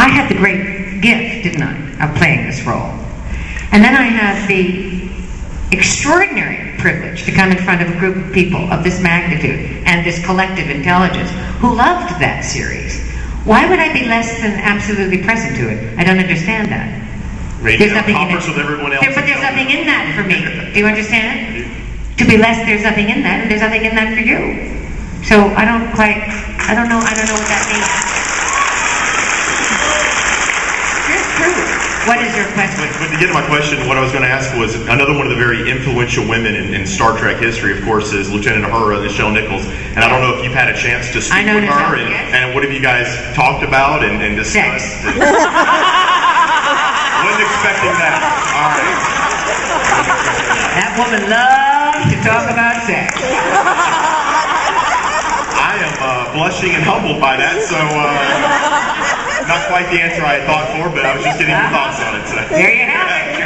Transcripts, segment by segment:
I had the great gift, didn't I, of playing this role. And then I had the extraordinary privilege to come in front of a group of people of this magnitude and this collective intelligence who loved that series. Why would I be less than absolutely present to it? I don't understand that. There's nothing in it. With everyone else but there's nothing in that for me. Do you understand? To be less, there's nothing in that, and there's nothing in that for you. So I don't know what that means. It's true. What is your question? But to get to my question, what I was going to ask was, another one of the very influential women in Star Trek history, of course, is Lieutenant Uhura, Nichelle Nichols. And I don't know if you've had a chance to speak with her, and what have you guys talked about and discussed? Wasn't expecting that. All right. That woman loves to talk about sex. I am blushing and humbled by that, so not quite the answer I had thought for, but I was just getting your thoughts on it. So. There you have it.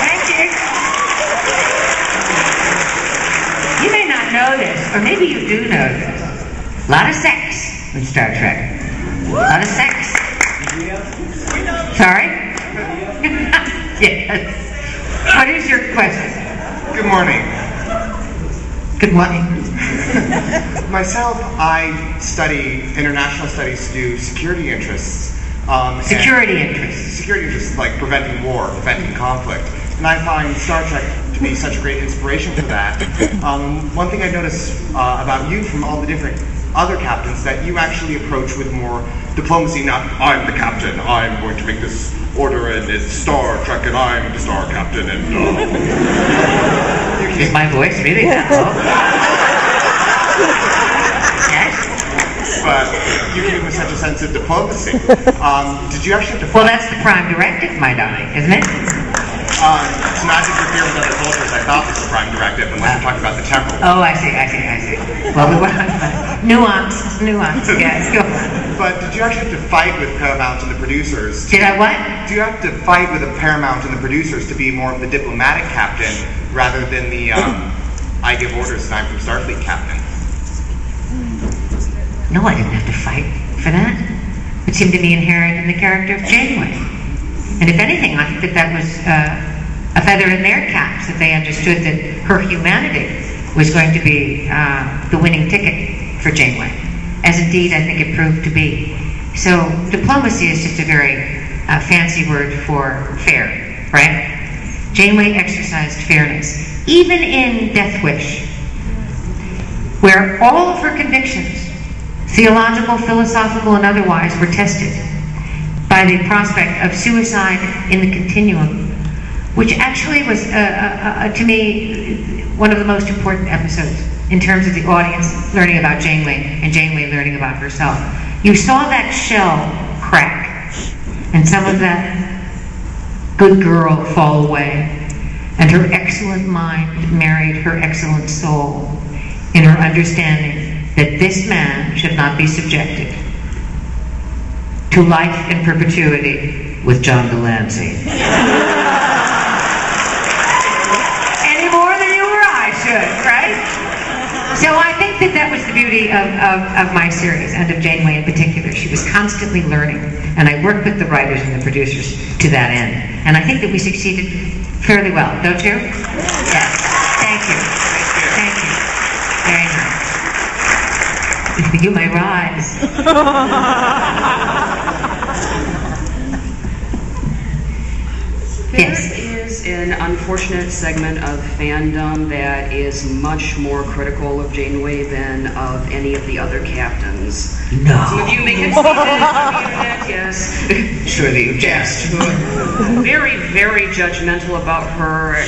Thank you. You may not know this, or maybe you do know this. A lot of sex in Star Trek. A lot of sex. Sorry? Yes. What is your question? Good morning. Good morning. Myself, I study international studies to do security interests. Security interests? Security interests, like preventing war, preventing conflict. And I find Star Trek to be such a great inspiration for that. One thing I noticed about you from all the different other captains, that you actually approach with more diplomacy, not, I'm the captain, I'm going to make this order, and it's Star Trek, and I'm the Star Captain, and Is my voice really that low? Yes? But you came with such a sense of diplomacy. Did you actually have to... Well, that's the prime directive, my darling, isn't it? To not interfere with other cultures, I thought was the prime directive, unless we're talking about the temple. Oh, I see. Well, we were nuance, yes, go on. But did you actually have to fight with Paramount and the producers? Did I what? Do you have to fight with the Paramount and the producers to be more of the diplomatic captain rather than the I give orders and I'm from Starfleet captain? No, I didn't have to fight for that. It seemed to be inherent in the character of Janeway. And if anything, I think that was a feather in their caps, that they understood that her humanity was going to be the winning ticket for Janeway. As indeed I think it proved to be. So diplomacy is just a very fancy word for fair, right? Janeway exercised fairness. Even in Death Wish, where all of her convictions, theological, philosophical, and otherwise, were tested by the prospect of suicide in the continuum, which actually was, to me, one of the most important episodes in terms of the audience learning about Janeway and Janeway learning about herself. You saw that shell crack and some of that good girl fall away, and her excellent mind married her excellent soul in her understanding that this man should not be subjected to life in perpetuity with John Delancey. Any more than you or I should, right? So I think that was the beauty of my series, and of Janeway in particular. She was constantly learning, and I worked with the writers and the producers to that end. And I think that we succeeded fairly well, don't you? Yes. Thank you. Thank you. Very nice. You may rise. Yes. There is an unfortunate segment of fandom that is much more critical of Janeway than of any of the other captains. No. Some of you may have seen it on the internet, yes. Surely you jest. Very, very judgmental about her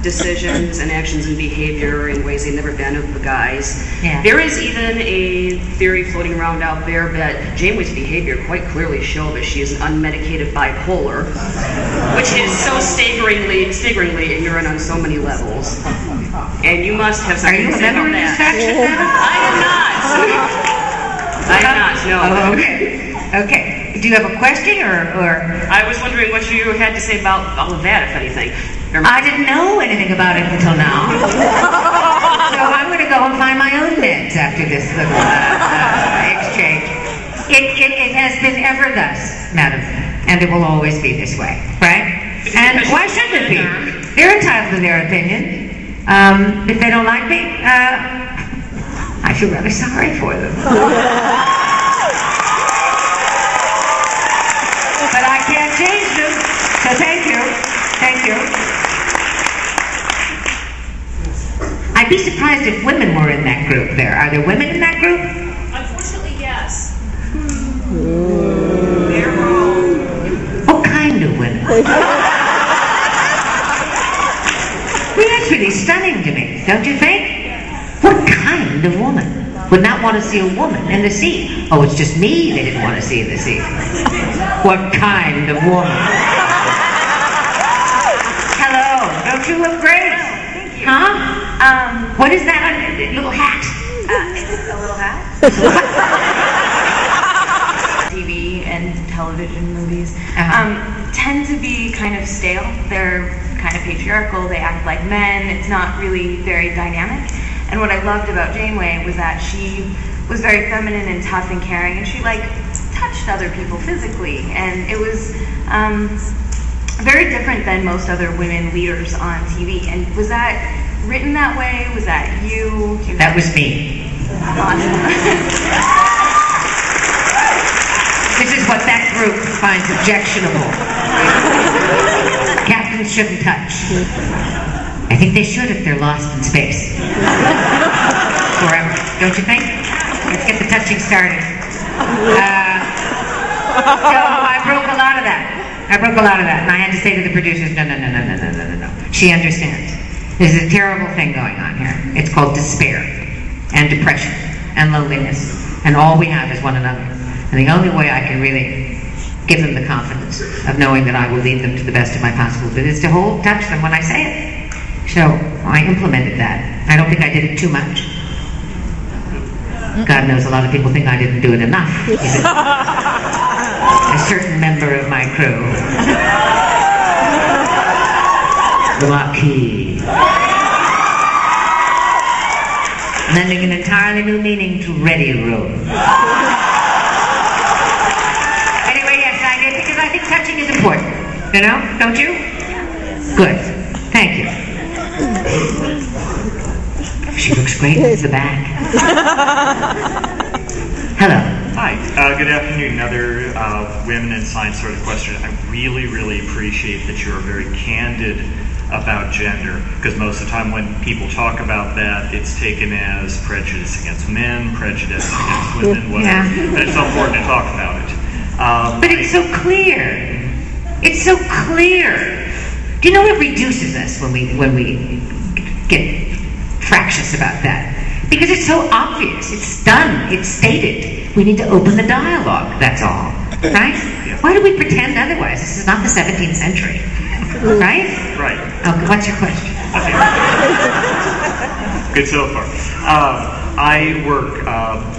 decisions and actions and behavior in ways they've never been of the guys. Yeah. There is even a theory floating around out there that Janeway's behavior quite clearly show that she is an unmedicated bipolar, which is so staggeringly ignorant on so many levels. And you must have something to say about that. I am not, no. Oh, okay. Okay. Do you have a question or? I was wondering what you had to say about all of that, if anything. I didn't know anything about it until now. So I'm going to go and find my own meds after this little exchange. It has been ever thus, madam, and it will always be this way, right? And why shouldn't it be? They're entitled to their opinion. If they don't like me, I feel rather sorry for them. But I can't change them, so thank you. Thank you. I'd be surprised if women were in that group there. Are there women in that group? Unfortunately, yes. They're wrong. What kind of women? Well, that's really stunning to me, don't you think? What kind of woman would not want to see a woman in the sea? Oh, it's just me they didn't want to see in the sea. What kind of woman? Hello, don't you look great? Thank you. Huh? What is that on your little hat? It's a little hat. TV and television movies tend to be kind of stale. They're kind of patriarchal. They act like men. It's not really very dynamic. And what I loved about Janeway was that she was very feminine and tough and caring, and she touched other people physically, and it was very different than most other women leaders on TV. And was that written that way? Was that you? That was me. Awesome. This is what that group finds objectionable. Captains shouldn't touch. I think they should if they're lost in space. Forever. Don't you think? Let's get the touching started. So I broke a lot of that. And I had to say to the producers, no. She understands. There's a terrible thing going on here. It's called despair and depression and loneliness. And all we have is one another. And the only way I can really give them the confidence of knowing that I will lead them to the best of my possible ability is to touch them when I say it. So I implemented that. I don't think I did it too much. God knows a lot of people think I didn't do it enough. A certain member of my crew. The Marquis. Lending an entirely new meaning to ready room. Anyway, yes, I did, because I think touching is important. You know, don't you? Good. Thank you. She looks great in the back. Hello. Hi. Good afternoon. Another women in science sort of question. I really, really appreciate that you're very candid about gender, because most of the time when people talk about that, it's taken as prejudice against men, prejudice against women, whatever. Yeah. And it's so important to talk about it. But it's so clear. It's so clear. Do you know what reduces us when we get fractious about that? Because it's so obvious. It's done. It's stated. We need to open the dialogue. That's all. Right? Yeah. Why do we pretend otherwise? This is not the 17th century. Right? Right. Okay, what's your question? Okay. Good so far. I work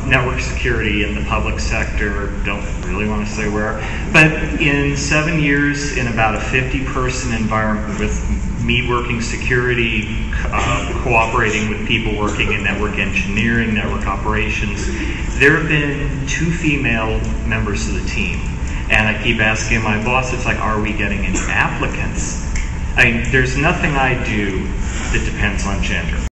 network security in the public sector, don't really want to say where, but in 7 years in about a 50-person environment with me working security, cooperating with people working in network engineering, network operations, there have been 2 female members of the team. And I keep asking my boss, it's like, are we getting any applicants? I mean, there's nothing I do that depends on gender.